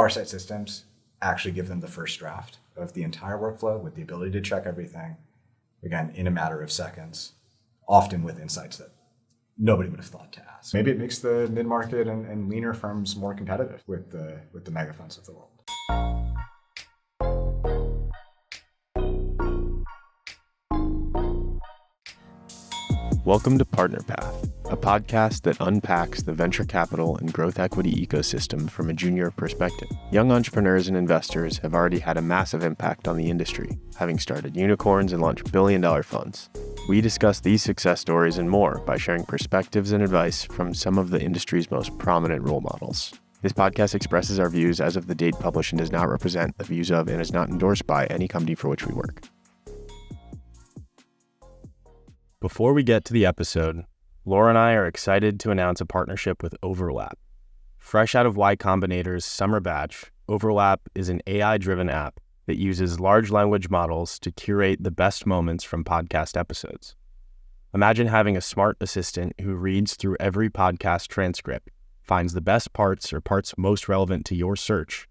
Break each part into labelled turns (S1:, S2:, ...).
S1: Farsight systems actually give them the first draft of the entire workflow with the ability to check everything, again, in a matter of seconds, often with insights that nobody would have thought to ask. Maybe it makes the mid-market and leaner firms more competitive with the mega funds of the world.
S2: Welcome to Partner Path, a podcast that unpacks the venture capital and growth equity ecosystem from a junior perspective. Young entrepreneurs and investors have already had a massive impact on the industry, having started unicorns and launched billion-dollar funds. We discuss these success stories and more by sharing perspectives and advice from some of the industry's most prominent role models. This podcast expresses our views as of the date published and does not represent the views of and is not endorsed by any company for which we work. Before we get to the episode, Laura and I are excited to announce a partnership with Overlap. Fresh out of Y Combinator's summer batch, Overlap is an AI-driven app that uses large language models to curate the best moments from podcast episodes. Imagine having a smart assistant who reads through every podcast transcript, finds the best parts or parts most relevant to your search,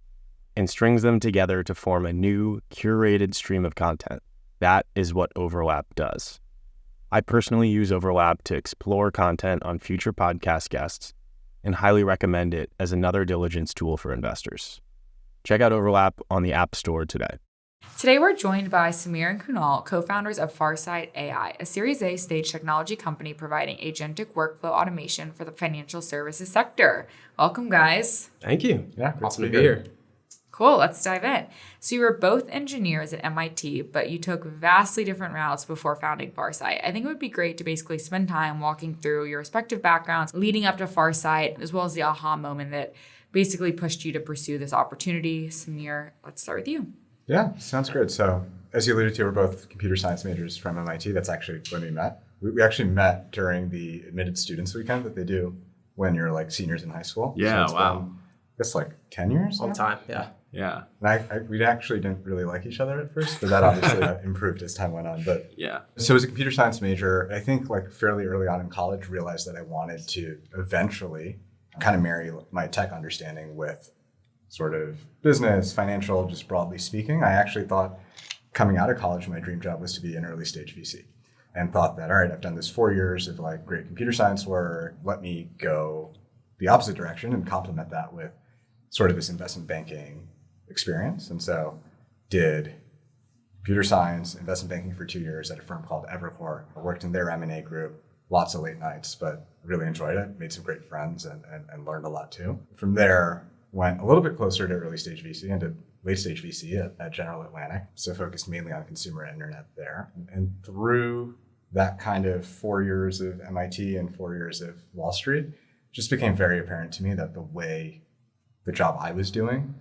S2: and strings them together to form a new, curated stream of content. That is what Overlap does. I personally use Overlap to explore content on future podcast guests and highly recommend it as another diligence tool for investors. Check out Overlap on the App Store today.
S3: Today, we're joined by Samir and Kunal, co-founders of Farsight AI, a Series A stage technology company providing agentic workflow automation for the financial services sector. Welcome, guys.
S4: Thank you.
S1: Yeah,
S4: awesome to be here.
S3: Cool, let's dive in. So you were both engineers at MIT, but you took vastly different routes before founding Farsight. I think it would be great to basically spend time walking through your respective backgrounds leading up to Farsight, as well as the aha moment that basically pushed you to pursue this opportunity. Samir, let's start with you.
S1: Yeah, sounds good. So as you alluded to, we're both computer science majors from MIT. That's actually when we met. We actually met during the admitted students weekend that they do when you're like seniors in high school.
S4: Yeah,
S1: so
S4: wow.
S1: I guess like 10 years
S4: Long
S1: now?
S4: time, yeah.
S1: And we actually didn't really like each other at first, but that obviously improved as time went on. But
S4: Yeah.
S1: So as a computer science major, I think like fairly early on in college, realized that I wanted to eventually kind of marry my tech understanding with sort of business, financial, just broadly speaking. I actually thought coming out of college, my dream job was to be an early stage VC, and thought that, all right, I've done this 4 years of like great computer science work. Let me go the opposite direction and complement that with sort of this investment banking experience. And so did computer science, investment banking for 2 years at a firm called Evercore. I worked in their M&A group, lots of late nights, but really enjoyed it, made some great friends and learned a lot too. From there, went a little bit closer to early stage VC and did late stage VC at General Atlantic. So focused mainly on consumer internet there. And through that kind of 4 years of MIT and 4 years of Wall Street, just became very apparent to me that the way the job I was doing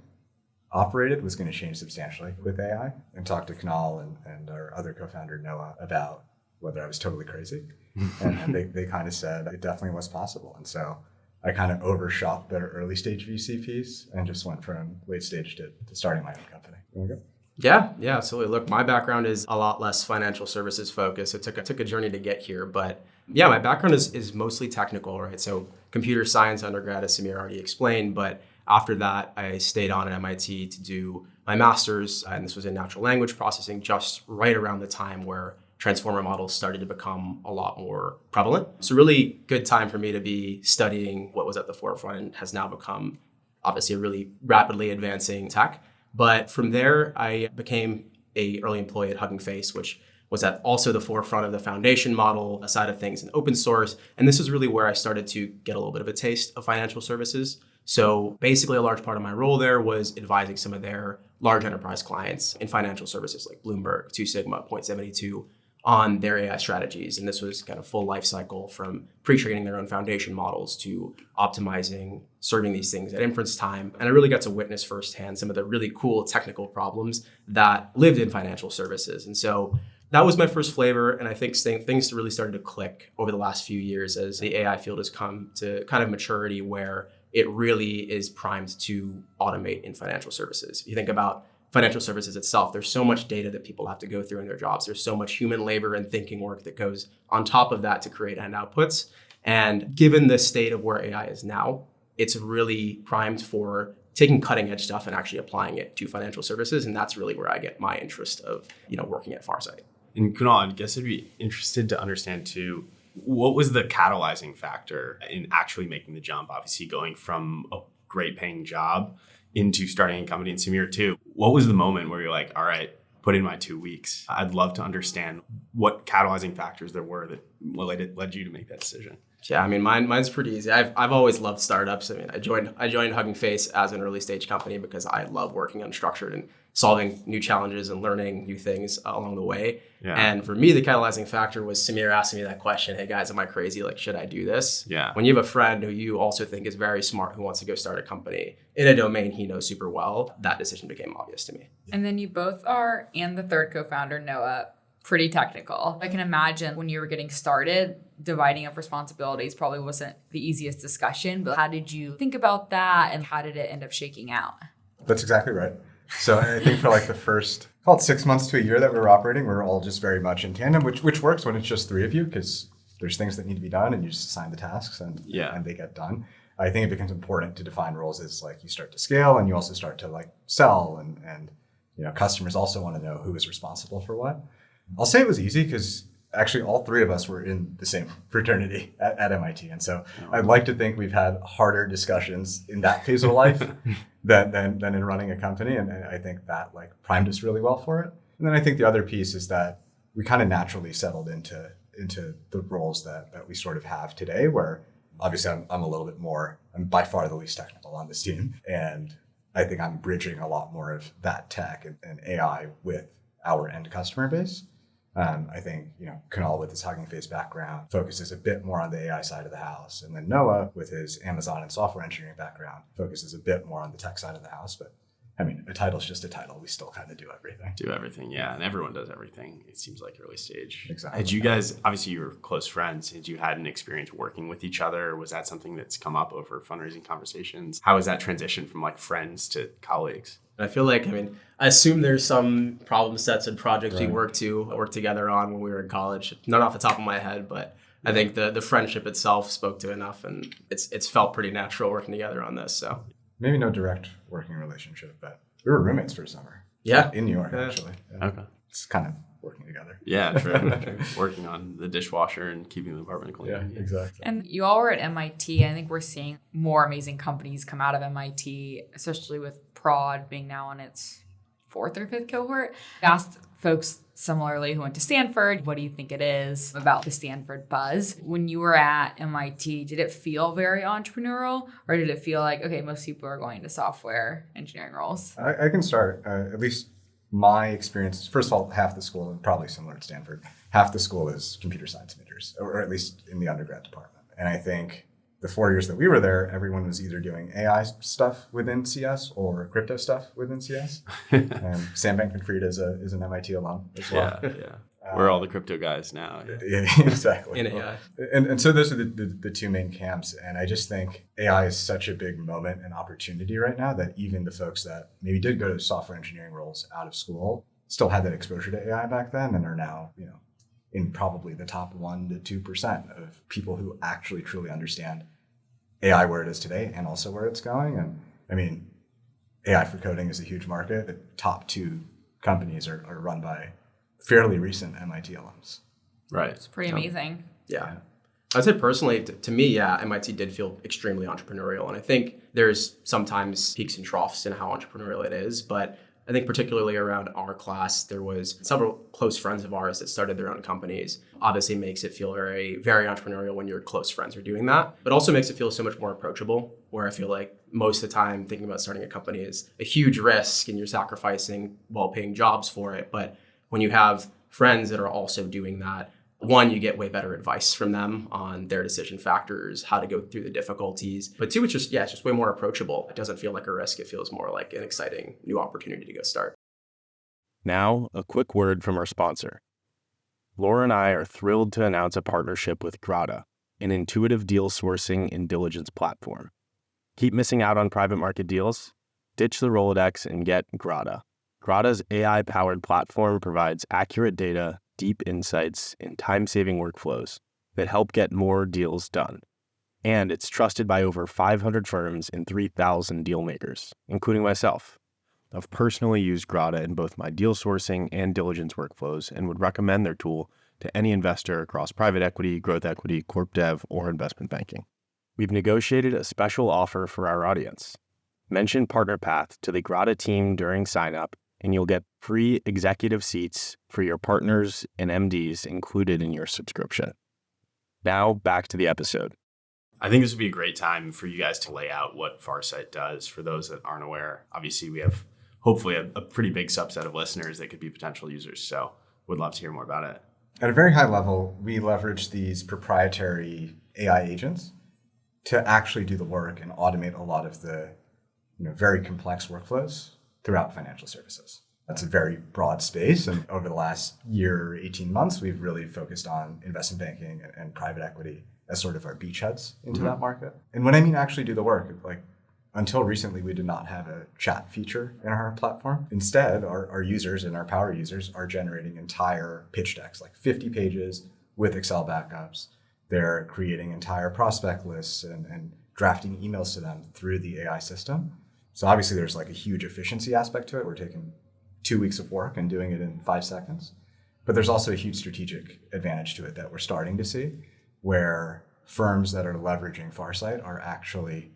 S1: operated was going to change substantially with AI. And talked to Kunal and our other co-founder, Noah, about whether I was totally crazy. and they kind of said it definitely was possible. And so I kind of overshot their early stage VC piece and just went from late stage to starting my own company. There we go.
S4: Yeah, absolutely. Look, my background is a lot less financial services focused. It took a journey to get here, but yeah, my background is mostly technical, right? So computer science undergrad, as Samir already explained, but after that, I stayed on at MIT to do my master's, and this was in natural language processing, just right around the time where transformer models started to become a lot more prevalent. So really good time for me to be studying what was at the forefront and has now become obviously a really rapidly advancing tech. But from there, I became an early employee at Hugging Face, which was at also the forefront of the foundation model side of things in open source. And this is really where I started to get a little bit of a taste of financial services. So basically a large part of my role there was advising some of their large enterprise clients in financial services like Bloomberg, Two Sigma, Point72 on their AI strategies. And this was kind of full life cycle from pre-training their own foundation models to optimizing, serving these things at inference time. And I really got to witness firsthand some of the really cool technical problems that lived in financial services. And so that was my first flavor. And I think things really started to click over the last few years as the AI field has come to kind of maturity where it really is primed to automate in financial services. If you think about financial services itself, there's so much data that people have to go through in their jobs. There's so much human labor and thinking work that goes on top of that to create end outputs. And given the state of where AI is now, it's really primed for taking cutting edge stuff and actually applying it to financial services. And that's really where I get my interest of, working at Farsight.
S5: And Kunal, I guess I'd be interested to understand too, what was the catalyzing factor in actually making the jump? Obviously going from a great paying job into starting a company in Samir too. What was the moment where you're like, all right, put in my 2 weeks? I'd love to understand what catalyzing factors there were that led you to make that decision.
S4: Yeah, mine's pretty easy. I've always loved startups. I joined Hugging Face as an early stage company because I love working unstructured and solving new challenges and learning new things along the way.
S5: Yeah.
S4: And for me, the catalyzing factor was Samir asking me that question, hey guys, am I crazy? Like, should I do this?
S5: Yeah.
S4: When you have a friend who you also think is very smart who wants to go start a company in a domain he knows super well, that decision became obvious to me.
S3: And then you both are, and the third co-founder, Noah, pretty technical. I can imagine when you were getting started, dividing up responsibilities probably wasn't the easiest discussion, but how did you think about that and how did it end up shaking out?
S1: That's exactly right. So I think for like the first, call it 6 months to a year that we were operating, we were all just very much in tandem, which works when it's just three of you because there's things that need to be done and you just assign the tasks and they get done. I think it becomes important to define roles as like you start to scale and you also start to like sell and customers also want to know who is responsible for what. I'll say it was easy because actually all three of us were in the same fraternity at MIT. And so I'd like to think we've had harder discussions in that phase of life than in running a company. And I think that like primed us really well for it. And then I think the other piece is that we kind of naturally settled into the roles that we sort of have today, where obviously I'm a little bit more, I'm by far the least technical on this team. And I think I'm bridging a lot more of that tech and AI with our end customer base. I think, Kunal with his Hugging Face background focuses a bit more on the AI side of the house. And then Noah with his Amazon and software engineering background focuses a bit more on the tech side of the house. But a title's just a title. We still kind of do everything.
S5: Yeah. And everyone does everything, it seems like, early stage.
S1: Exactly.
S5: Had you guys, obviously you were close friends, had you had an experience working with each other? Was that something that's come up over fundraising conversations? How has that transition from like friends to colleagues?
S4: I feel like, I assume there's some problem sets and projects we worked together on when we were in college. Not off the top of my head, but I think the friendship itself spoke to enough, and it's felt pretty natural working together on this. So
S1: Maybe no direct working relationship, but we were roommates for a summer.
S4: Yeah.
S1: In New York, actually. Yeah.
S5: Okay.
S1: It's kind of working together.
S5: Yeah, true. Working on the dishwasher and keeping the apartment clean.
S1: Yeah, exactly.
S3: And you all were at MIT. I think we're seeing more amazing companies come out of MIT, especially with Prod being now on its fourth or fifth cohort. I asked folks similarly who went to Stanford, what do you think it is about the Stanford buzz? When you were at MIT, did it feel very entrepreneurial, or did it feel like, okay, most people are going to software engineering roles?
S1: I can start, at least my experience. First of all, half the school, and probably similar at Stanford, half the school is computer science majors, or at least in the undergrad department. And I think the 4 years that we were there, everyone was either doing AI stuff within CS or crypto stuff within CS. Sam Bankman-Fried is an MIT alum as well.
S5: Yeah. We're all the crypto guys now.
S1: Yeah, exactly.
S4: In AI.
S1: And so those are the two main camps. And I just think AI is such a big moment and opportunity right now that even the folks that maybe did go to software engineering roles out of school still had that exposure to AI back then and are now, in probably the top 1% to 2% of people who actually truly understand AI where it is today and also where it's going. And AI for coding is a huge market. The top 2 companies are run by fairly recent MIT alums.
S5: Right.
S3: It's pretty amazing.
S4: Yeah. I'd say personally, to me, MIT did feel extremely entrepreneurial. And I think there's sometimes peaks and troughs in how entrepreneurial it is. But I think particularly around our class, there was several close friends of ours that started their own companies. Obviously makes it feel very, very entrepreneurial when your close friends are doing that, but also makes it feel so much more approachable, where I feel like most of the time thinking about starting a company is a huge risk and you're sacrificing well-paying jobs for it. But when you have friends that are also doing that, one, you get way better advice from them on their decision factors, how to go through the difficulties. But two, it's just way more approachable. It doesn't feel like a risk. It feels more like an exciting new opportunity to go start.
S2: Now, a quick word from our sponsor. Laura and I are thrilled to announce a partnership with Grata, an intuitive deal sourcing and diligence platform. Keep missing out on private market deals? Ditch the Rolodex and get Grata. Grata's AI-powered platform provides accurate data, deep insights, and time-saving workflows that help get more deals done. And it's trusted by over 500 firms and 3,000 deal makers, including myself. I've personally used Grata in both my deal sourcing and diligence workflows and would recommend their tool to any investor across private equity, growth equity, corp dev, or investment banking. We've negotiated a special offer for our audience. Mention PartnerPath to the Grata team during sign-up, and you'll get free executive seats for your partners and MDs included in your subscription. Now, back to the episode.
S5: I think this would be a great time for you guys to lay out what Farsight does for those that aren't aware. Obviously, we have hopefully a pretty big subset of listeners that could be potential users, so would love to hear more about it.
S1: At a very high level, we leverage these proprietary AI agents to actually do the work and automate a lot of the very complex workflows throughout financial services. That's a very broad space. And over the last year, 18 months, we've really focused on investment banking and private equity as sort of our beachheads into that market. And when I mean actually do the work, like until recently, we did not have a chat feature in our platform. Instead, our users and our power users are generating entire pitch decks, like 50 pages with Excel backups. They're creating entire prospect lists and drafting emails to them through the AI system. So obviously there's like a huge efficiency aspect to it. We're taking 2 weeks of work and doing it in 5 seconds. But there's also a huge strategic advantage to it that we're starting to see, where firms that are leveraging Farsight are actually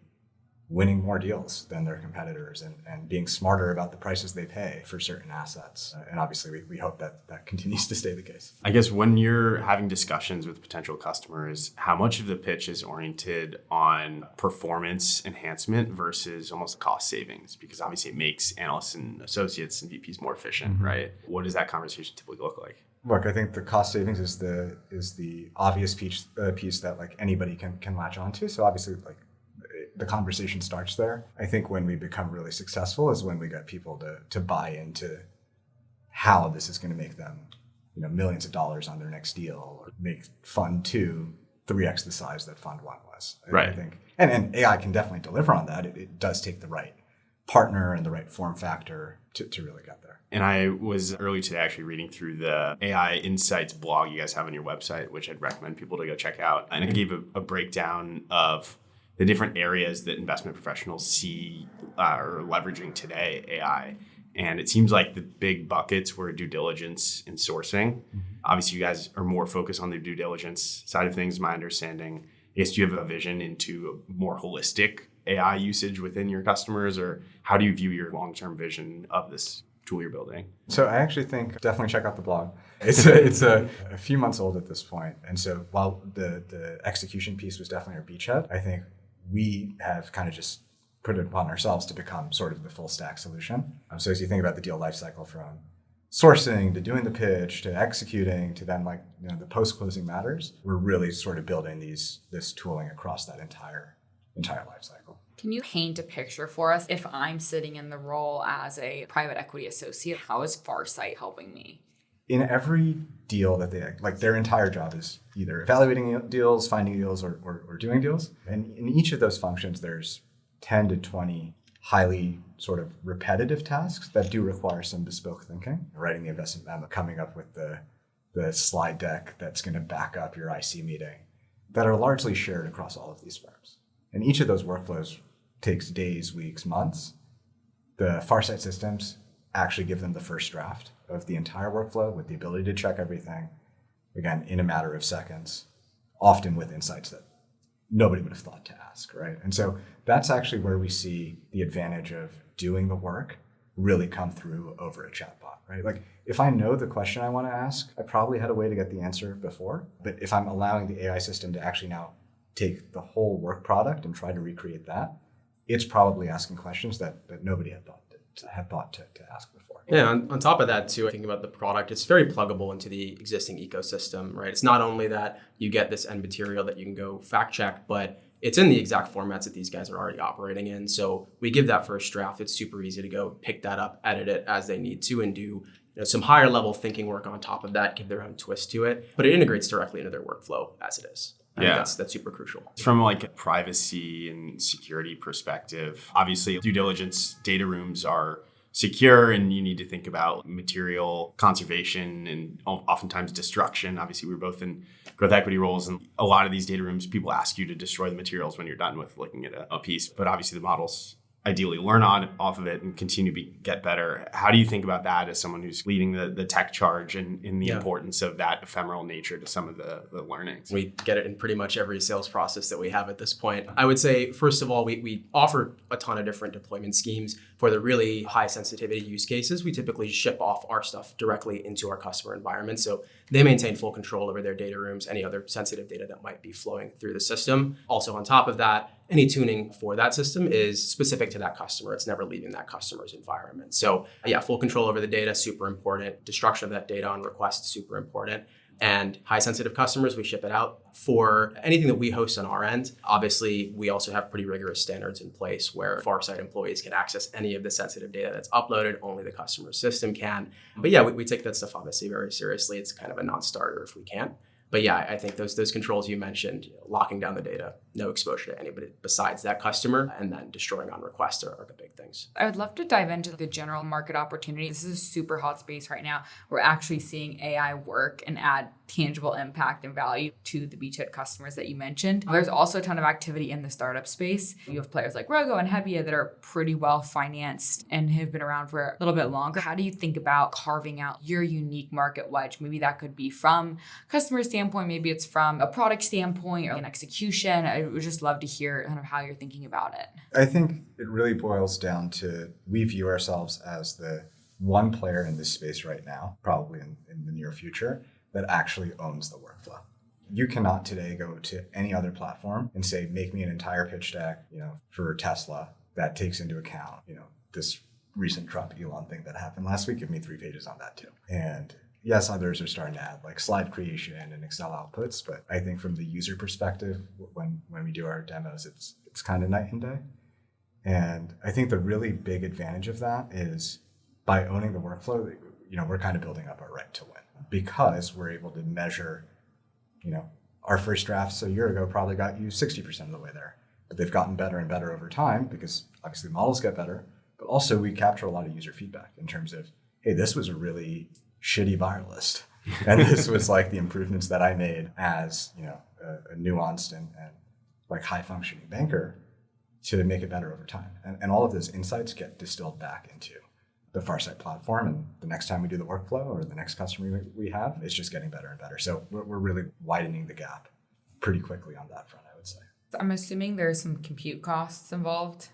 S1: winning more deals than their competitors and being smarter about the prices they pay for certain assets. And obviously we hope that continues to stay the case.
S5: I guess when you're having discussions with potential customers, how much of the pitch is oriented on performance enhancement versus almost cost savings? Because obviously it makes analysts and associates and VPs more efficient, right? What does that conversation typically look like?
S1: Look, I think the cost savings is the obvious piece that like anybody can latch onto. So obviously like the conversation starts there. I think when we become really successful is when we get people to buy into how this is going to make them, millions of dollars on their next deal, or make Fund 2 3x the size that Fund 1 was.
S5: Right.
S1: I think, and AI can definitely deliver on that. It does take the right partner and the right form factor to really get there.
S5: And I was early today actually reading through the AI Insights blog you guys have on your website, which I'd recommend people to go check out. And it gave a breakdown of the different areas that investment professionals see are leveraging today, AI. And it seems like the big buckets were due diligence and sourcing. Obviously, you guys are more focused on the due diligence side of things, my understanding. I guess, do you have a vision into a more holistic AI usage within your customers, or how do you view your long-term vision of this tool you're building?
S1: So I actually think definitely check out the blog. It's a few months old at this point. And so while the execution piece was definitely our beachhead, I think we have kind of just put it upon ourselves to become sort of the full stack solution. So as you think about the deal lifecycle from sourcing to doing the pitch to executing to then the post-closing matters, we're really sort of building this tooling across that entire lifecycle.
S3: Can you paint a picture for us? If I'm sitting in the role as a private equity associate, how is Farsight helping me?
S1: In every deal that they their entire job is either evaluating deals, finding deals, or doing deals. And in each of those functions, there's 10 to 20 highly sort of repetitive tasks that do require some bespoke thinking. Writing the investment memo, coming up with the slide deck that's going to back up your IC meeting, that are largely shared across all of these firms. And each of those workflows takes days, weeks, months. The Farsight systems actually give them the first draft of the entire workflow with the ability to check everything, again, in a matter of seconds, often with insights that nobody would have thought to ask, right? And so that's actually where we see the advantage of doing the work really come through over a chatbot, right? Like if I know the question I want to ask, I probably had a way to get the answer before, but if I'm allowing the AI system to actually now take the whole work product and try to recreate that, it's probably asking questions that nobody had thought to ask before.
S4: Yeah, on top of that too, I think about the product, it's very pluggable into the existing ecosystem, right? It's not only that you get this end material that you can go fact check, but it's in the exact formats that these guys are already operating in. So we give that first draft. It's super easy to go pick that up, edit it as they need to, and do some higher level thinking work on top of that, give their own twist to it. But it integrates directly into their workflow as it is. I think that's super crucial.
S5: From like a privacy and security perspective, obviously due diligence data rooms are secure, and you need to think about material conservation and oftentimes destruction. Obviously, we're both in growth equity roles, and a lot of these data rooms, people ask you to destroy the materials when you're done with looking at a piece. But obviously, the models ideally learn off of it and continue to get better. How do you think about that as someone who's leading the tech charge and in the importance of that ephemeral nature to some of the learnings?
S4: We get it in pretty much every sales process that we have at this point. I would say, first of all, we offer a ton of different deployment schemes. For the really high sensitivity use cases, we typically ship off our stuff directly into our customer environment. So they maintain full control over their data rooms, any other sensitive data that might be flowing through the system. Also, on top of that, any tuning for that system is specific to that customer. It's never leaving that customer's environment. So yeah, full control over the data, super important. Destruction of that data on request, super important. And high sensitive customers, we ship it out. For anything that we host on our end, obviously, we also have pretty rigorous standards in place where Farsight employees can access any of the sensitive data that's uploaded, only the customer's system can. But yeah, we take that stuff obviously very seriously. It's kind of a non-starter if we can't. But yeah, I think those controls you mentioned, locking down the data, no exposure to anybody besides that customer, and then destroying on request are the big things.
S3: I would love to dive into the general market opportunity. This is a super hot space right now. We're actually seeing AI work and add tangible impact and value to the beachhead customers that you mentioned. There's also a ton of activity in the startup space. You have players like Rogo and Hebbia that are pretty well financed and have been around for a little bit longer. How do you think about carving out your unique market wedge? Maybe that could be from customer standpoint, maybe it's from a product standpoint or an execution. I would just love to hear kind of how you're thinking about it.
S1: I think it really boils down to, we view ourselves as the one player in this space right now, probably in the near future, that actually owns the workflow. You cannot today go to any other platform and say, make me an entire pitch deck, for Tesla that takes into account, this recent Trump Elon thing that happened last week. Give me 3 pages on that too. And yes, others are starting to add like slide creation and Excel outputs, but I think from the user perspective, when we do our demos, it's kind of night and day. And I think the really big advantage of that is by owning the workflow, we're kind of building up our right to win because we're able to measure, our first drafts a year ago probably got you 60% of the way there, but they've gotten better and better over time because obviously models get better, but also we capture a lot of user feedback in terms of, hey, this was a really shitty buyer list. And this was like the improvements that I made as, a nuanced and like high functioning banker to make it better over time. And all of those insights get distilled back into the Farsight platform. And the next time we do the workflow or the next customer we have, it's just getting better and better. So we're really widening the gap pretty quickly on that front, I would say.
S3: I'm assuming there's some compute costs involved.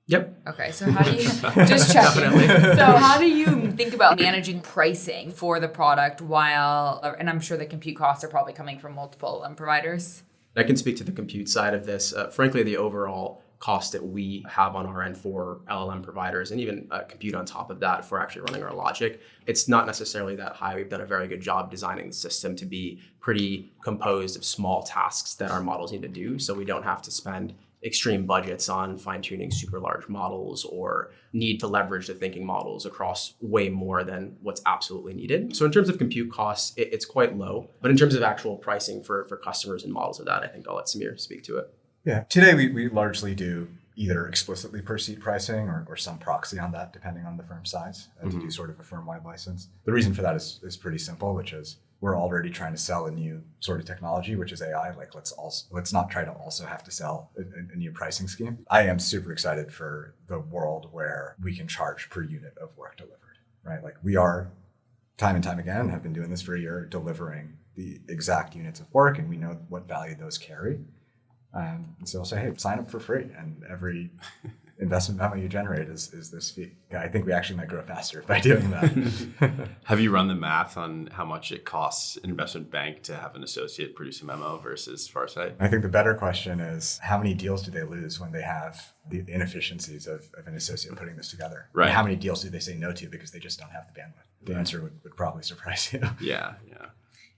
S4: Yep.
S3: Okay, so how do you, just checking.
S4: Definitely.
S3: So how do you think about managing pricing for the product and I'm sure the compute costs are probably coming from multiple providers?
S4: I can speak to the compute side of this. Frankly, the overall cost that we have on our end for LLM providers and even compute on top of that if we're actually running our logic, it's not necessarily that high. We've done a very good job designing the system to be pretty composed of small tasks that our models need to do. So we don't have to spend extreme budgets on fine-tuning super large models or need to leverage the thinking models across way more than what's absolutely needed. So in terms of compute costs, it's quite low. But in terms of actual pricing for customers and models of that, I think I'll let Samir speak to it.
S1: Yeah, today we largely do either explicitly per seat pricing or some proxy on that, depending on the firm size, to do sort of a firm-wide license. The reason for that is pretty simple, which is we're already trying to sell a new sort of technology, which is AI. Like let's not try to also have to sell a new pricing scheme. I am super excited for the world where we can charge per unit of work delivered, right? Like we are time and time again, have been doing this for a year, delivering the exact units of work, and we know what value those carry. And so I'll say, hey, sign up for free, and every investment memo you generate is this fee. I think we actually might grow faster by doing that.
S5: Have you run the math on how much it costs an investment bank to have an associate produce a memo versus Farsight?
S1: I think the better question is, how many deals do they lose when they have the inefficiencies of an associate putting this together?
S5: Right.
S1: And how many deals do they say no to because they just don't have the bandwidth? The answer would probably surprise you.
S5: Yeah.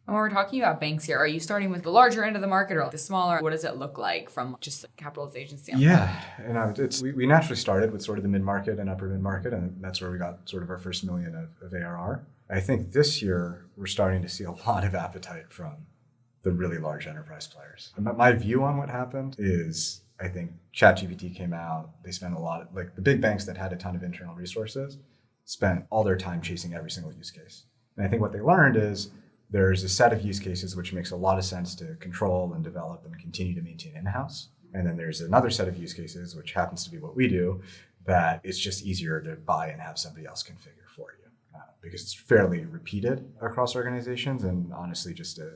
S3: And when we're talking about banks here, are you starting with the larger end of the market or the smaller? What does it look like from just a capitalization standpoint?
S1: Yeah, we naturally started with sort of the mid-market and upper mid-market, and that's where we got sort of our first million of ARR. I think this year we're starting to see a lot of appetite from the really large enterprise players. And my view on what happened is, I think ChatGPT came out, they spent a lot of, like the big banks that had a ton of internal resources spent all their time chasing every single use case. And I think what they learned is there's a set of use cases which makes a lot of sense to control and develop and continue to maintain in-house. And then there's another set of use cases, which happens to be what we do, that it's just easier to buy and have somebody else configure for you because it's fairly repeated across organizations and honestly just a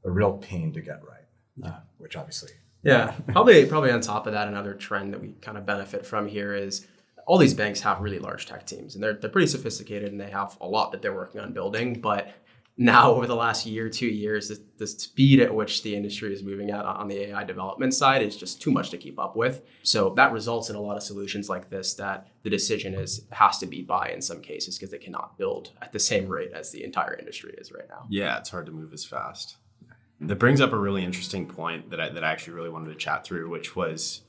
S1: real pain to get right, which obviously.
S4: Yeah, probably on top of that, another trend that we kind of benefit from here is all these banks have really large tech teams and they're pretty sophisticated and they have a lot that they're working on building. But now over the last year, 2 years, the speed at which the industry is moving at on the AI development side is just too much to keep up with. So that results in a lot of solutions like this that the decision has to be buy in some cases because they cannot build at the same rate as the entire industry is right now.
S5: Yeah, it's hard to move as fast. That brings up a really interesting point that I actually really wanted to chat through, which was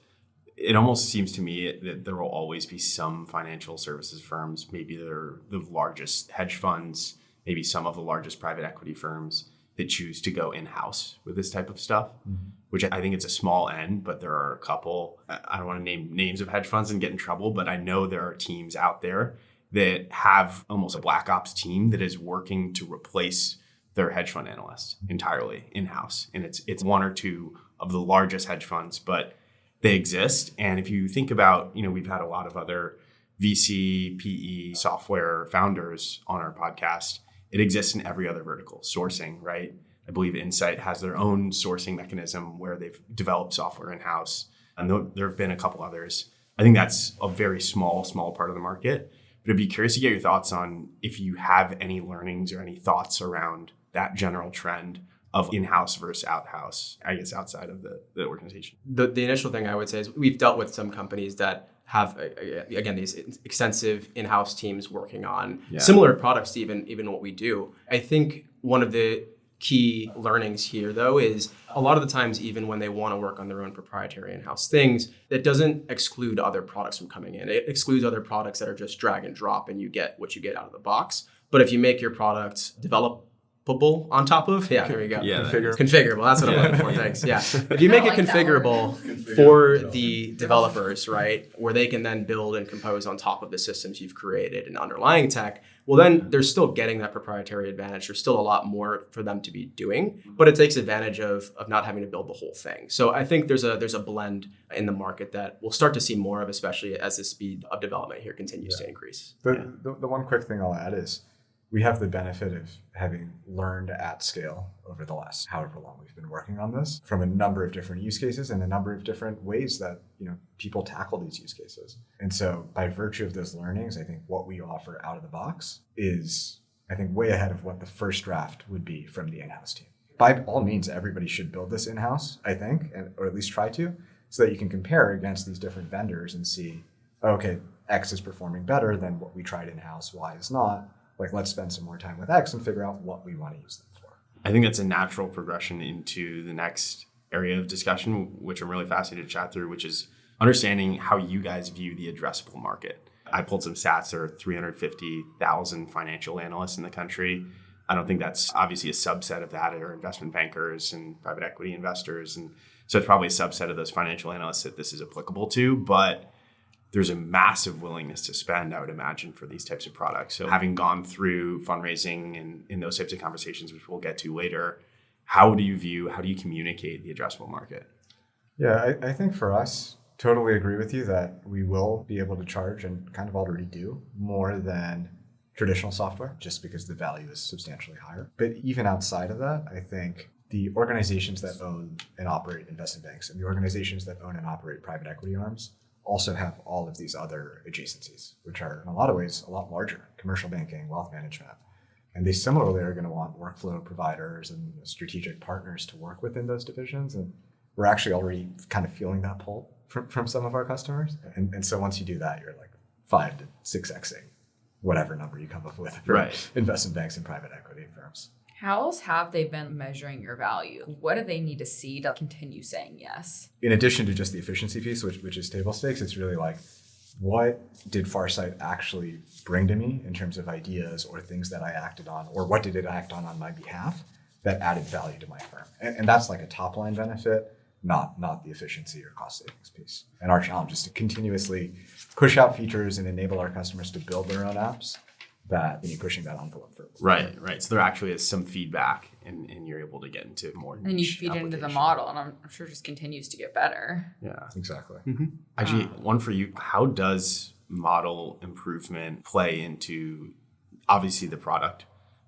S5: it almost seems to me that there will always be some financial services firms, maybe they're the largest hedge funds, maybe some of the largest private equity firms that choose to go in-house with this type of stuff, which I think it's a small end, but there are a couple. I don't want to name names of hedge funds and get in trouble, but I know there are teams out there that have almost a black ops team that is working to replace their hedge fund analysts entirely in-house. And it's one or two of the largest hedge funds, but they exist. And if you think about, we've had a lot of other VC, PE, software founders on our podcast. It exists in every other vertical. Sourcing, right? I believe Insight has their own sourcing mechanism where they've developed software in-house. And there have been a couple others. I think that's a very small part of the market. But I'd be curious to get your thoughts on if you have any learnings or any thoughts around that general trend of in-house versus out-house, I guess, outside of the organization.
S4: The initial thing I would say is we've dealt with some companies that have, again, these extensive in-house teams working on similar products to even what we do. I think one of the key learnings here, though, is a lot of the times, even when they want to work on their own proprietary in-house things, that doesn't exclude other products from coming in. It excludes other products that are just drag and drop and you get what you get out of the box. But if you make your product developable on top of, there we go. Configurable. That's what I'm looking for. Thanks. Yeah. If you make it configurable for the developers, right, where they can then build and compose on top of the systems you've created and underlying tech, well, then they're still getting that proprietary advantage. There's still a lot more for them to be doing, but it takes advantage of not having to build the whole thing. So I think there's a blend in the market that we'll start to see more of, especially as the speed of development here continues to increase.
S1: The one quick thing I'll add is we have the benefit of having learned at scale over the last however long we've been working on this from a number of different use cases and a number of different ways that people tackle these use cases. And so by virtue of those learnings, I think what we offer out of the box is, I think, way ahead of what the first draft would be from the in-house team. By all means, everybody should build this in-house, I think, or at least try to, so that you can compare against these different vendors and see, okay, X is performing better than what we tried in-house, Y is not. Like, let's spend some more time with X and figure out what we want to use them for.
S5: I think that's a natural progression into the next area of discussion, which I'm really fascinated to chat through, which is understanding how you guys view the addressable market. I pulled some stats. There are 350,000 financial analysts in the country. I don't think that's obviously a subset of that are investment bankers and private equity investors. And so it's probably a subset of those financial analysts that this is applicable to, but there's a massive willingness to spend, I would imagine, for these types of products. So having gone through fundraising and in those types of conversations, which we'll get to later, how do you communicate the addressable market?
S1: Yeah, I think for us, totally agree with you that we will be able to charge, and kind of already do, more than traditional software, just because the value is substantially higher. But even outside of that, I think the organizations that own and operate investment banks and the organizations that own and operate private equity arms also have all of these other adjacencies, which are in a lot of ways a lot larger: commercial banking, wealth management. And they similarly are going to want workflow providers and strategic partners to work within those divisions. And we're actually already kind of feeling that pull from some of our customers. And so once you do that, you're like 5 to 6xing whatever number you come up with for investment banks and private equity firms.
S3: How else have they been measuring your value? What do they need to see to continue saying yes?
S1: In addition to just the efficiency piece, which is table stakes, it's really like, what did Farsight actually bring to me in terms of ideas or things that I acted on, or what did it act on my behalf that added value to my firm? And that's like a top line benefit. not the efficiency or cost savings piece. And our challenge is to continuously push out features and enable our customers to build their own apps that you pushing that envelope further.
S5: Right. So there actually is some feedback and you're able to get into more
S3: And you
S5: niche
S3: feed into the
S5: application.
S3: model, and I'm sure just continues to get better.
S5: Yeah.
S1: Exactly.
S5: Actually, one for you. How does model improvement play into obviously the product,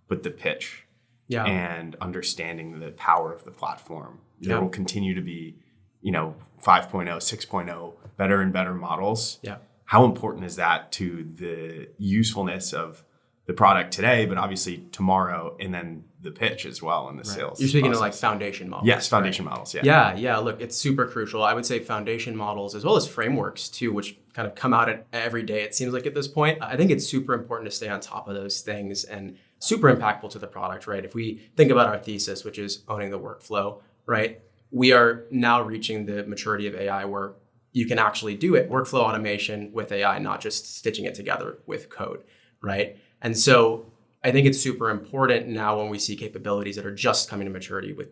S5: but the pitch and understanding the power of the platform? There will continue to be, 5.0, 6.0, better and better models.
S4: Yeah.
S5: How important is that to the usefulness of the product today, but obviously tomorrow, and then the pitch as well in the sales?
S4: You're speaking
S5: process?
S4: of like foundation models.
S5: Yes, foundation models. Yeah.
S4: Yeah. Look, it's super crucial. I would say foundation models as well as frameworks too, which kind of come out every day, it seems like at this point. I think it's super important to stay on top of those things and super impactful to the product, right? If we think about our thesis, which is owning the workflow, right? We are now reaching the maturity of AI where you can actually do it, workflow automation with AI, not just stitching it together with code, right? And so I think it's super important now when we see capabilities that are just coming to maturity with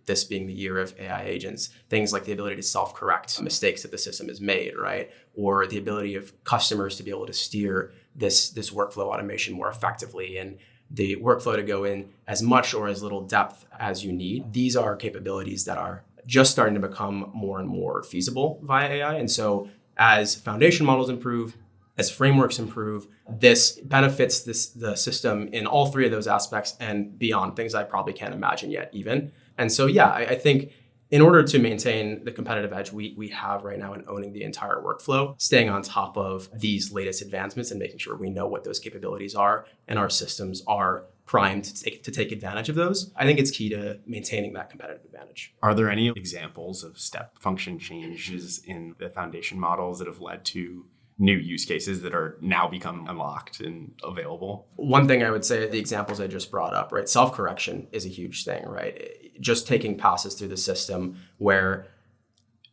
S4: this being the year of AI agents, things like the ability to self-correct mistakes that the system has made, right? Or the ability of customers to be able to steer this workflow automation more effectively and the workflow to go in as much or as little depth as you need. These are capabilities that are just starting to become more and more feasible via AI. And so as foundation models improve, as frameworks improve, this benefits the system in all three of those aspects and beyond, things I probably can't imagine yet even. And so, I think in order to maintain the competitive edge we have right now in owning the entire workflow, staying on top of these latest advancements and making sure we know what those capabilities are and our systems are primed to take advantage of those, I think it's key to maintaining that competitive advantage.
S5: Are there any examples of step function changes in the foundation models that have led to new use cases that are now become unlocked and available?
S4: One thing I would say, the examples I just brought up, right? Self-correction is a huge thing, right? Just taking passes through the system where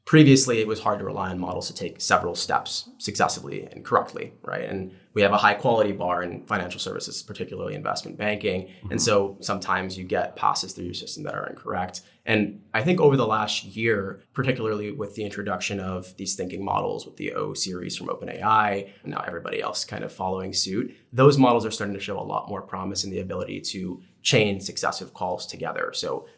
S4: previously it was hard to rely on models to take several steps successively and correctly, right? And we have a high quality bar in financial services, particularly investment banking. And so sometimes you get passes through your system that are incorrect. And I think over the last year, particularly with the introduction of these thinking models with the O series from OpenAI, and now everybody else kind of following suit, those models are starting to show a lot more promise in the ability to chain successive calls together. So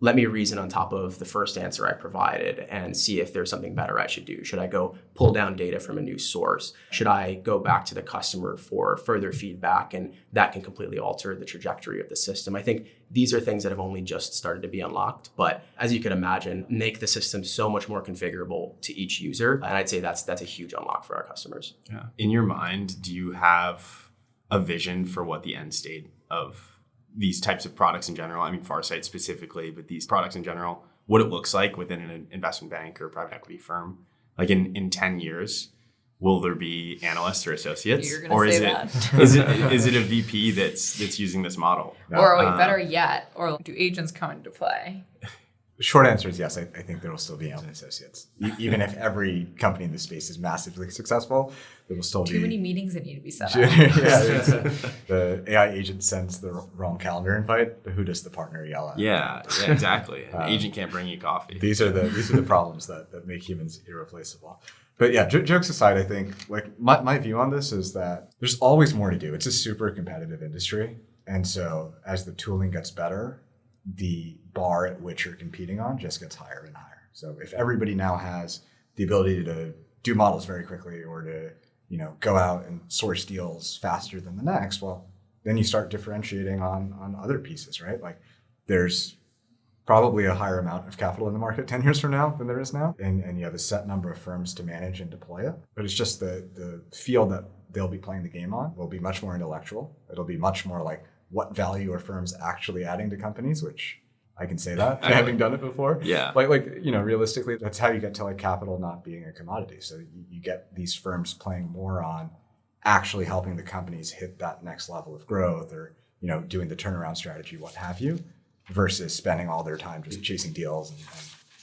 S4: let me reason on top of the first answer I provided and see if there's something better I should do. Should I go pull down data from a new source? Should I go back to the customer for further feedback? And that can completely alter the trajectory of the system. I think these are things that have only just started to be unlocked, but as you can imagine, make the system so much more configurable to each user. And I'd say that's a huge unlock for our customers.
S5: Yeah. In your mind, do you have a vision for what the end state of these types of products in general, I mean Farsight specifically, but these products in general, what it looks like within an investment bank or private equity firm? Like in 10 years, will there be analysts or associates?
S3: You're gonna
S5: or
S3: say
S5: is
S3: that.
S5: is it a VP that's using this model?
S3: Or wait, better yet, or do agents come into play?
S1: Short answer is yes. I think there will still be associates. Even if every company in this space is massively successful, there will still be
S3: Too many meetings that need to be set up.
S1: The AI agent sends the wrong calendar invite. Who does the partner yell at?
S5: Yeah, exactly. An agent can't bring you coffee.
S1: These are the problems that make humans irreplaceable. But yeah, jokes aside, I think like my view on this is that there's always more to do. It's a super competitive industry, and so as the tooling gets better, the bar at which you're competing on just gets higher and higher. So if everybody now has the ability to do models very quickly or to, go out and source deals faster than the next, well, then you start differentiating on other pieces, right? Like there's probably a higher amount of capital in the market 10 years from now than there is now. And you have a set number of firms to manage and deploy it. But it's just the field that they'll be playing the game on will be much more intellectual. It'll be much more like, what value are firms actually adding to companies, which I can say that having done it before.
S5: Yeah.
S1: Realistically, that's how you get to like capital not being a commodity. So you get these firms playing more on actually helping the companies hit that next level of growth or, doing the turnaround strategy, what have you, versus spending all their time just chasing deals and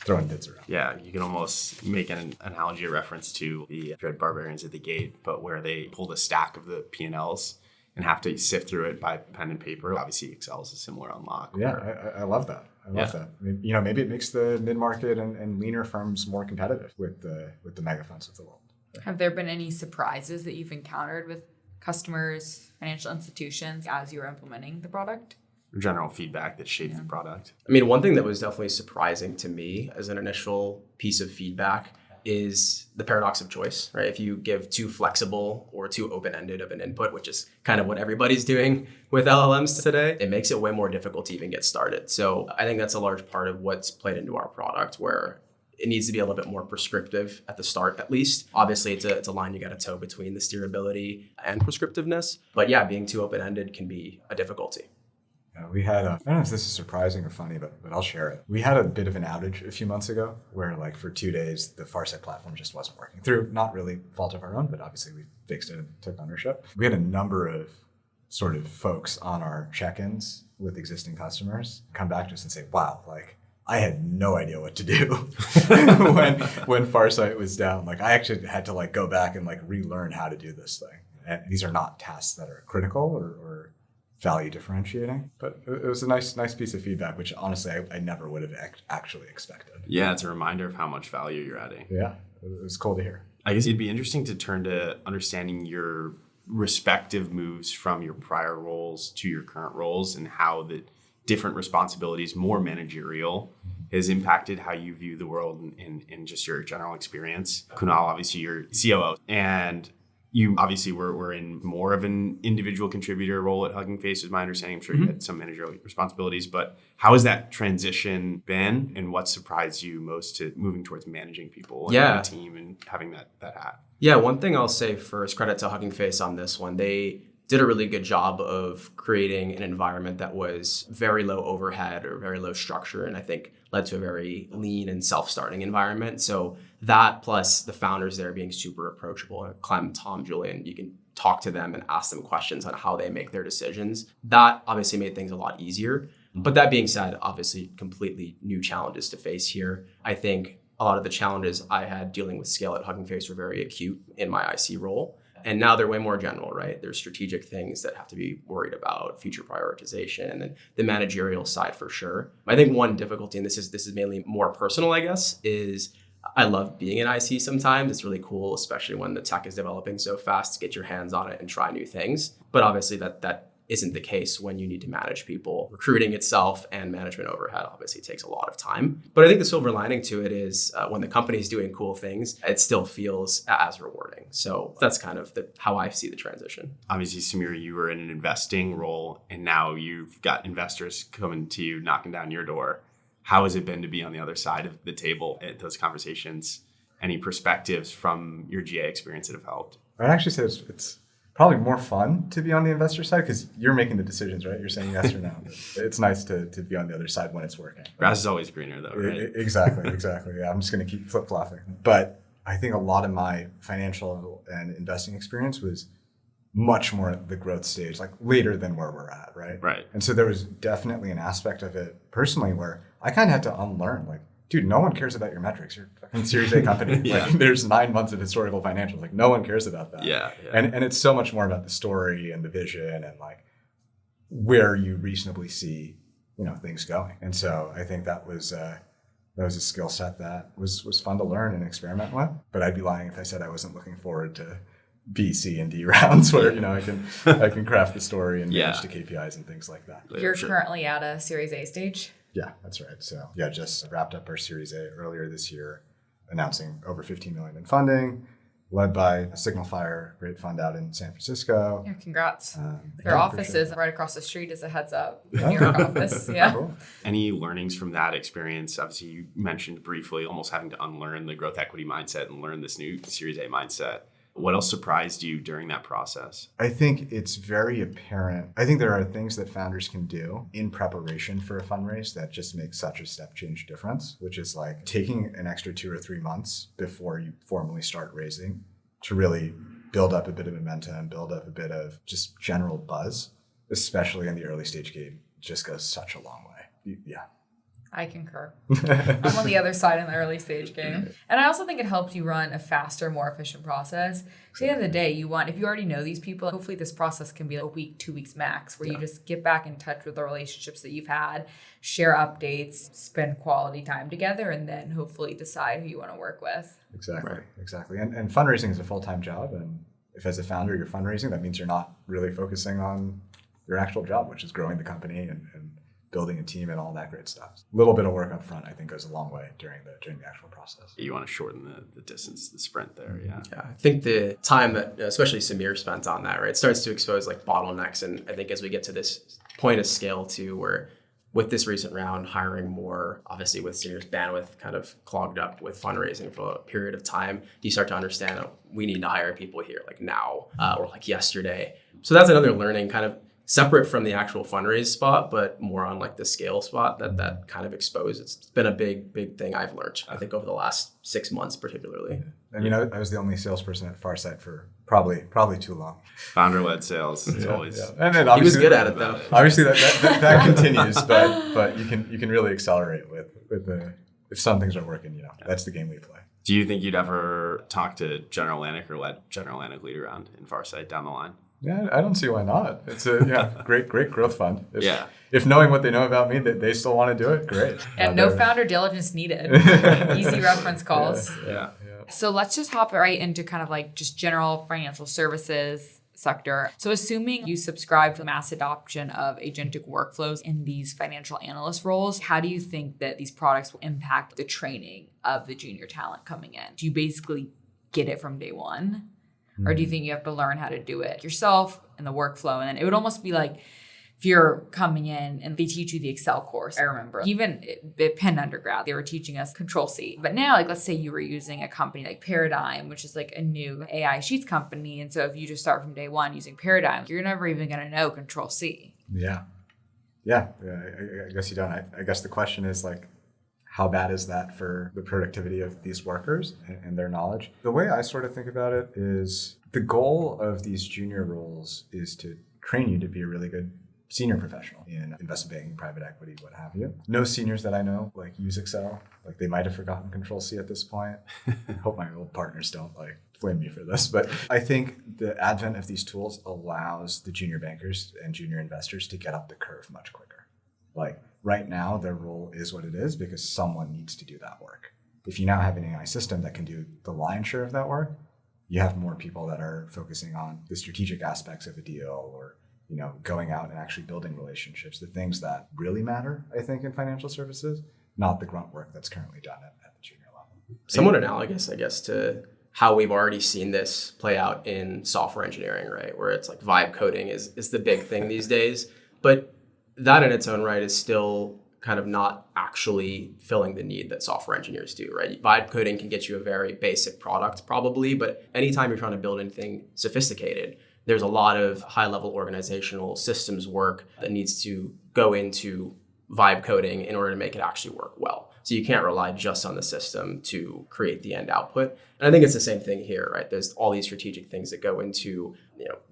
S1: throwing bids around.
S5: Yeah, you can almost make an analogy or reference to the Dread Barbarians at the Gate, but where they pulled a stack of the P&Ls and have to sift through it by pen and paper. Obviously, Excel is a similar unlock.
S1: Yeah, I love that. I love that. Maybe it makes the mid-market and leaner firms more competitive with the mega funds of the world.
S3: Have there been any surprises that you've encountered with customers, financial institutions as you were implementing the product?
S5: General feedback that shaped the product.
S4: I mean, one thing that was definitely surprising to me as an initial piece of feedback is the paradox of choice, right? If you give too flexible or too open-ended of an input, which is kind of what everybody's doing with LLMs today, it makes it way more difficult to even get started. So I think that's a large part of what's played into our product, where it needs to be a little bit more prescriptive at the start, at least. Obviously, it's a line you got to toe between the steerability and prescriptiveness. But yeah, being too open-ended can be a difficulty.
S1: We had I don't know if this is surprising or funny, but I'll share it. We had a bit of an outage a few months ago where like for 2 days, the Farsight platform just wasn't working through not really fault of our own, but obviously we fixed it and took ownership. We had a number of sort of folks on our check-ins with existing customers come back to us and say, wow, like I had no idea what to do when Farsight was down. Like I actually had to like go back and like relearn how to do this thing. And these are not tasks that are critical or value differentiating, but it was a nice piece of feedback, which honestly I never would have actually expected.
S5: Yeah, it's a reminder of how much value you're adding.
S1: Yeah, it was cool to hear.
S5: I guess it'd be interesting to turn to understanding your respective moves from your prior roles to your current roles and how the different responsibilities, more managerial, has impacted how you view the world and just your general experience. Kunal, obviously you're COO, and you obviously were in more of an individual contributor role at Hugging Face, is my understanding. I'm sure you had some managerial responsibilities, but how has that transition been, and what surprised you most to moving towards managing people and a team and having that hat?
S4: Yeah, one thing I'll say first, credit to Hugging Face on this one. They did a really good job of creating an environment that was very low overhead or very low structure, and I think led to a very lean and self-starting environment. So that plus the founders there being super approachable, Clem, Tom, Julian, you can talk to them and ask them questions on how they make their decisions. That obviously made things a lot easier. But that being said, obviously completely new challenges to face here. I think a lot of the challenges I had dealing with scale at Hugging Face were very acute in my IC role. And now they're way more general, right? There's strategic things that have to be worried about, future prioritization, and then the managerial side for sure. I think one difficulty, and this is mainly more personal, I guess, is I love being an IC sometimes. It's really cool, especially when the tech is developing so fast, to get your hands on it and try new things. But obviously that isn't the case when you need to manage people. Recruiting itself and management overhead obviously takes a lot of time. But I think the silver lining to it is when the company's doing cool things, it still feels as rewarding. So that's kind of how I see the transition.
S5: Obviously, Samir, you were in an investing role, and now you've got investors coming to you, knocking down your door. How has it been to be on the other side of the table at those conversations? Any perspectives from your GA experience that have helped?
S1: I'd actually say it's probably more fun to be on the investor side because you're making the decisions, right? You're saying yes or no. It's nice to be on the other side when it's working.
S5: Grass is always greener though, right?
S1: Exactly. Yeah, I'm just going to keep flip-flopping. But I think a lot of my financial and investing experience was much more at the growth stage, like later than where we're at, right?
S5: Right.
S1: And so there was definitely an aspect of it personally where I kind of had to unlearn, like, dude, no one cares about your metrics. You're a fucking Series A company.
S5: Yeah.
S1: Like, there's 9 months of historical financials. Like, no one cares about that.
S5: Yeah.
S1: And it's so much more about the story and the vision and like where you reasonably see, things going. And so I think that was a skill set that was fun to learn and experiment with. But I'd be lying if I said I wasn't looking forward to B, C, and D rounds where I can craft the story and manage the KPIs and things like that.
S3: You're currently at a Series A stage?
S1: Yeah, that's right. So just wrapped up our Series A earlier this year, announcing over $15 million in funding, led by Signal Fire, great fund out in San Francisco.
S3: Yeah, congrats. Their
S1: Yeah,
S3: office is right across the street as a heads up. New York office. Yeah.
S1: Cool.
S5: Any learnings from that experience? Obviously, you mentioned briefly almost having to unlearn the growth equity mindset and learn this new Series A mindset. What else surprised you during that process?
S1: I think it's very apparent. I think there are things that founders can do in preparation for a fundraise that just make such a step change difference, which is like taking an extra 2 or 3 months before you formally start raising to really build up a bit of momentum, build up a bit of just general buzz, especially in the early stage game, just goes such a long way. Yeah.
S3: I concur. I'm on the other side in the early stage game. And I also think it helps you run a faster, more efficient process. At the end of the day, if you already know these people, hopefully this process can be a week, 2 weeks max, where you just get back in touch with the relationships that you've had, share updates, spend quality time together, and then hopefully decide who you want to work with.
S1: Exactly. And fundraising is a full-time job. And if as a founder you're fundraising, that means you're not really focusing on your actual job, which is growing the company and building a team and all that great stuff. A little bit of work up front, I think, goes a long way during the actual process.
S5: You want to shorten the distance, the sprint there, yeah.
S4: Yeah, I think the time that especially Samir spent on that, right, starts to expose like bottlenecks. And I think as we get to this point of scale too, where with this recent round, hiring more, obviously with Samir's bandwidth kind of clogged up with fundraising for a period of time, you start to understand we need to hire people here like now or like yesterday. So that's another learning kind of separate from the actual fundraise spot, but more on like the scale spot that kind of exposed. It's been a big thing I've learned, I think, over the last 6 months particularly.
S1: I mean, I was the only salesperson at Farsight for probably too long.
S5: Founder-led sales, it's always.
S1: Yeah. And then
S4: he was good at it though.
S1: Obviously that continues, but you can really accelerate with the if some things are working. That's the game we play.
S5: Do you think you'd ever talk to General Atlantic or let General Atlantic lead around in Farsight down the line?
S1: Yeah, I don't see why not. It's a great growth fund. If knowing what they know about me, that they still want to do it, great.
S3: And no founder diligence needed. Easy reference calls.
S5: Yeah.
S3: So let's just hop right into kind of like just general financial services sector. So assuming you subscribe to mass adoption of agentic workflows in these financial analyst roles, how do you think that these products will impact the training of the junior talent coming in? Do you basically get it from day one? Or do you think you have to learn how to do it yourself in the workflow? And then it would almost be like if you're coming in and they teach you the Excel course. I remember even at Penn undergrad, they were teaching us Control-C. But now, like, let's say you were using a company like Paradigm, which is like a new AI sheets company. And so if you just start from day one using Paradigm, you're never even going to know Control-C.
S1: Yeah. I guess you don't. I guess the question is like, how bad is that for the productivity of these workers and their knowledge? The way I sort of think about it is the goal of these junior roles is to train you to be a really good senior professional in investment banking, private equity, what have you. No seniors that I know like use Excel. Like they might have forgotten Control-C at this point. I hope my old partners don't like blame me for this. But I think the advent of these tools allows the junior bankers and junior investors to get up the curve much quicker. Like right now, their role is what it is because someone needs to do that work. If you now have an AI system that can do the lion's share of that work, you have more people that are focusing on the strategic aspects of a deal or going out and actually building relationships, the things that really matter, I think, in financial services, not the grunt work that's currently done at the junior level.
S4: Somewhat analogous, I guess, to how we've already seen this play out in software engineering, right? Where it's like vibe coding is the big thing these days. But that in its own right is still kind of not actually filling the need that software engineers do, right? Vibe coding can get you a very basic product probably, but anytime you're trying to build anything sophisticated, there's a lot of high-level organizational systems work that needs to go into vibe coding in order to make it actually work well. So you can't rely just on the system to create the end output. And I think it's the same thing here, right? There's all these strategic things that go into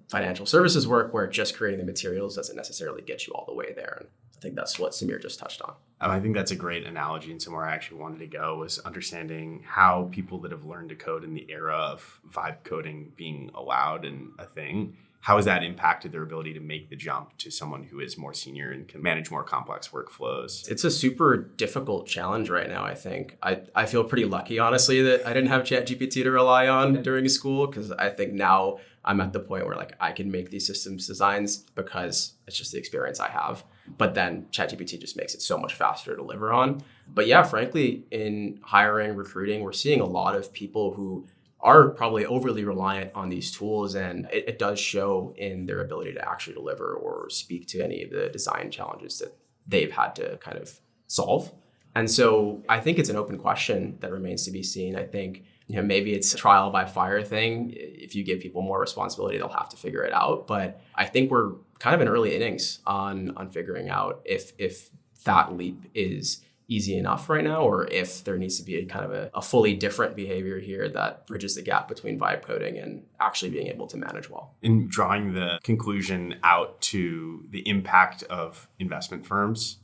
S4: financial services work where just creating the materials doesn't necessarily get you all the way there. And I think that's what Samir just touched on.
S5: I think that's a great analogy, and somewhere I actually wanted to go was understanding how people that have learned to code in the era of vibe coding being allowed and a thing, how has that impacted their ability to make the jump to someone who is more senior and can manage more complex workflows?
S4: It's a super difficult challenge right now, I think. I feel pretty lucky, honestly, that I didn't have ChatGPT to rely on during school, because I think now I'm at the point where like I can make these systems designs because it's just the experience I have. But then ChatGPT just makes it so much faster to deliver on. But yeah, frankly, in hiring, recruiting, we're seeing a lot of people who are probably overly reliant on these tools, and it does show in their ability to actually deliver or speak to any of the design challenges that they've had to kind of solve. And so I think it's an open question that remains to be seen. I think maybe it's a trial by fire thing. If you give people more responsibility, they'll have to figure it out. But I think we're kind of in early innings on figuring out if that leap is easy enough right now, or if there needs to be a kind of a fully different behavior here that bridges the gap between vibe coding and actually being able to manage well.
S5: In drawing the conclusion out to the impact of investment firms,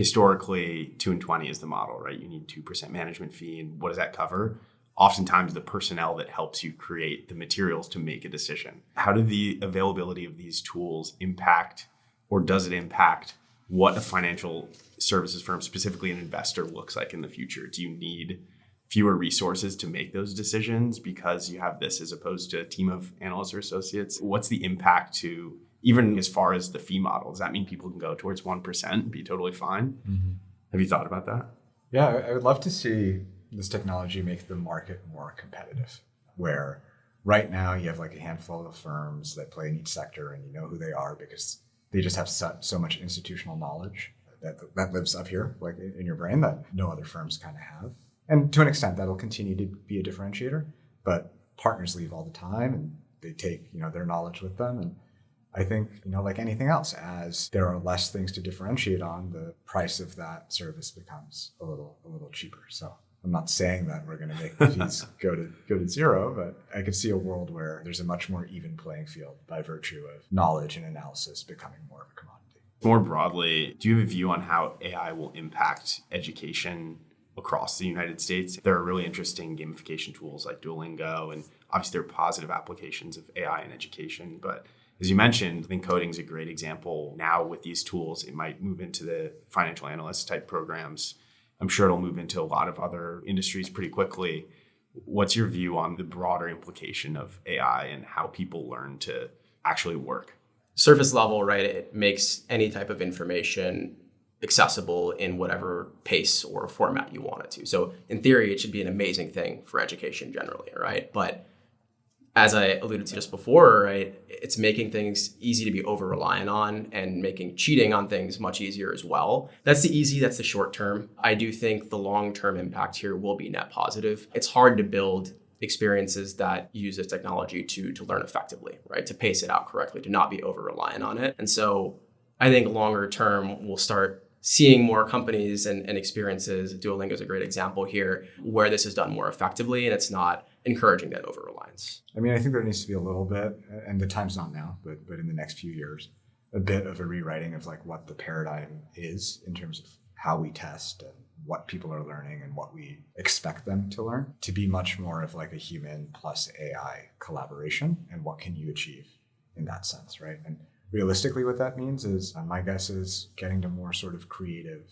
S5: historically 2 and 20 is the model, right? You need 2% management fee. And what does that cover? Oftentimes the personnel that helps you create the materials to make a decision. How did the availability of these tools impact, or does it impact, what a financial services firm, specifically an investor, looks like in the future? Do you need fewer resources to make those decisions because you have this as opposed to a team of analysts or associates? What's the impact to, even as far as the fee model? Does that mean people can go towards 1% and be totally fine? Mm-hmm. Have you thought about that?
S1: Yeah, I would love to see this technology make the market more competitive, where right now you have like a handful of firms that play in each sector and you know who they are because they just have so much institutional knowledge that lives up here, like in your brain, that no other firms kind of have. And to an extent, that'll continue to be a differentiator, but partners leave all the time and they take, their knowledge with them. And I think, like anything else, as there are less things to differentiate on, the price of that service becomes a little cheaper. So I'm not saying that we're going to make the fees go to zero, but I could see a world where there's a much more even playing field by virtue of knowledge and analysis becoming more of a commodity.
S5: More broadly, do you have a view on how AI will impact education across the United States? There are really interesting gamification tools like Duolingo, and obviously there are positive applications of AI in education. But as you mentioned, I think coding is a great example. Now with these tools, it might move into the financial analyst type programs. I'm sure it'll move into a lot of other industries pretty quickly. What's your view on the broader implication of AI and how people learn to actually work?
S4: Surface level, right? It makes any type of information accessible in whatever pace or format you want it to. So in theory, it should be an amazing thing for education generally, right? But as I alluded to just before, right, it's making things easy to be over-reliant on and making cheating on things much easier as well. That's the short term. I do think the long-term impact here will be net positive. It's hard to build experiences that use this technology to learn effectively, right? To pace it out correctly, to not be over-reliant on it. And so I think longer term, we'll start seeing more companies and experiences. Duolingo is a great example here where this is done more effectively and it's not encouraging that over-reliance.
S1: I mean, I think there needs to be a little bit, and the time's not now, but in the next few years, a bit of a rewriting of like what the paradigm is in terms of how we test and what people are learning and what we expect them to learn, to be much more of like a human plus AI collaboration and what can you achieve in that sense, right? And realistically, what that means is, my guess is getting to more sort of creative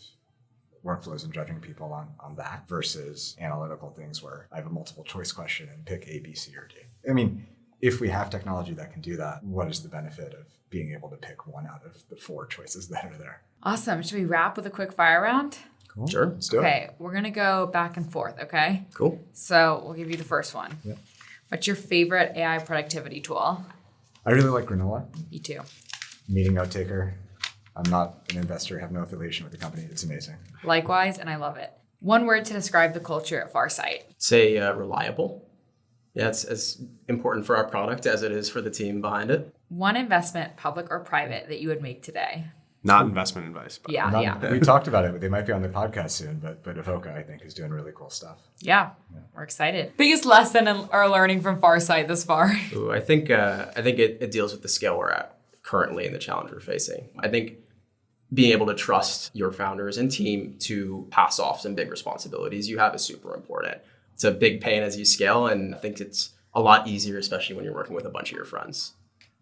S1: workflows and judging people on that versus analytical things where I have a multiple choice question and pick A, B, C, or D. I mean, if we have technology that can do that, what is the benefit of being able to pick one out of the 4 choices that are there?
S3: Awesome. Should we wrap with a quick fire round?
S1: Cool.
S4: Sure.
S1: Let's do it.
S3: Okay, we're going to go back and forth, okay?
S4: Cool.
S3: So we'll give you the first one.
S1: Yeah.
S3: What's your favorite AI productivity tool?
S1: I really like Granola.
S3: Me too.
S1: Meeting note taker. I'm not an investor, have no affiliation with the company. It's amazing.
S3: Likewise, and I love it. One word to describe the culture at Farsight.
S4: Say reliable. Yeah, it's as important for our product as it is for the team behind it.
S3: One investment, public or private, that you would make today.
S5: Not investment advice, but
S3: Yeah.
S1: We talked about it. They might be on the podcast soon, but Evoca, I think, is doing really cool stuff.
S3: Yeah, we're excited. Biggest lesson or learning from Farsight this far?
S4: Ooh, I think it deals with the scale we're at currently and the challenge we're facing. I think being able to trust your founders and team to pass off some big responsibilities you have is super important. It's a big pain as you scale, and I think it's a lot easier, especially when you're working with a bunch of your friends.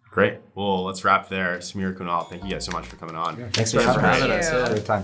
S5: Great. Well, let's wrap there. Samir, Kunal, thank you guys so much for coming on.
S1: Yeah, thanks for having us.
S3: you.
S1: Great time.